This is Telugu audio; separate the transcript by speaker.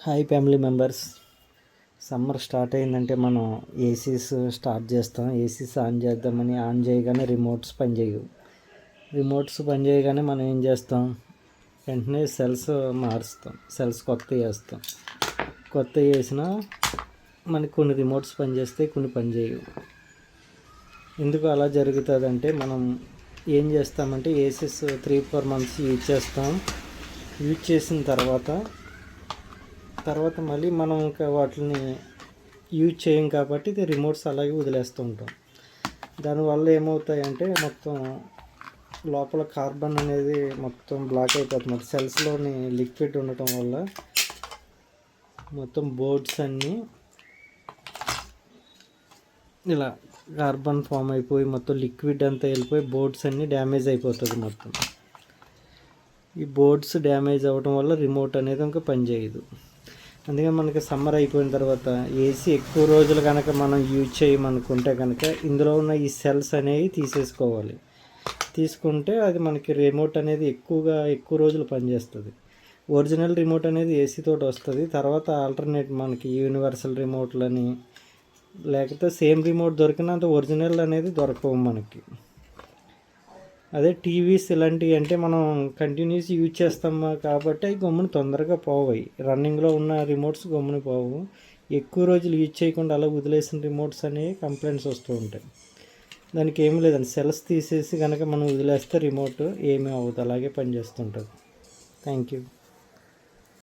Speaker 1: Hi family members. Summer start అయిందంటే మనం ఏసీస్ స్టార్ట్ చేస్తాం. ఏసీస్ ఆన్ చేద్దామని ఆన్ చేయగానే రిమోట్స్ పనిచేయగానే మనం ఏం చేస్తాం, వెంటనే సెల్స్ మారుస్తాం, సెల్స్ కొత్త వేసినా మనకి కొన్ని రిమోట్స్ పనిచేస్తాయి, కొన్ని పనిచేయవు. ఎందుకు అలా జరుగుతుందంటే మనం ఏం చేస్తామంటే ఏసీస్ 3-4 months యూజ్ చేస్తాం. యూజ్ చేసిన తర్వాత మళ్ళీ మనం ఇంకా వాటిని యూజ్ చేయం కాబట్టి ఇది రిమోట్స్ అలాగే వదిలేస్తూ ఉంటాం. దానివల్ల ఏమవుతాయంటే మొత్తం లోపల కార్బన్ అనేది మొత్తం బ్లాక్ అయిపోతుంది. సెల్స్లోని లిక్విడ్ ఉండటం వల్ల మొత్తం బోర్డ్స్ అన్నీ ఇలా కార్బన్ ఫామ్ అయిపోయి మొత్తం లిక్విడ్ అంతా వెళ్ళిపోయి బోర్డ్స్ అన్నీ డ్యామేజ్ అయిపోతుంది. మొత్తం ఈ బోర్డ్స్ డ్యామేజ్ అవ్వడం వల్ల రిమోట్ అనేది ఇంకా పనిచేయదు. అందుకే మనకి సమ్మర్ అయిపోయిన తర్వాత ఏసీ ఎక్కువ రోజులు కనుక మనం యూజ్ చేయమనుకుంటే కనుక ఇందులో ఉన్న ఈ సెల్స్ అనేవి తీసుకుంటే అది మనకి రిమోట్ అనేది ఎక్కువ రోజులు పనిచేస్తుంది. ఒరిజినల్ రిమోట్ అనేది ఏసీ తోటి వస్తుంది. తర్వాత ఆల్టర్నేట్ మనకి యూనివర్సల్ రిమోట్లని లేకపోతే సేమ్ రిమోట్ దొరికినంత ఒరిజినల్ అనేది దొరకవు మనకి. అదే టీవీస్ ఇలాంటివి అంటే మనం కంటిన్యూస్ యూజ్ చేస్తాం కాబట్టి అవి గమ్మున తొందరగా పోవాయి. రన్నింగ్లో ఉన్న రిమోట్స్ గమ్మున పోవు. ఎక్కువ రోజులు యూజ్ చేయకుండా అలా వదిలేసిన రిమోట్స్ అనేవి కంప్లైంట్స్ వస్తూ ఉంటాయి. దానికి ఏమీ లేదండి, సెల్స్ తీసేసి కనుక మనం వదిలేస్తే రిమోట్ ఏమీ అవ్వదు, అలాగే పనిచేస్తుంటుంది. Thank you.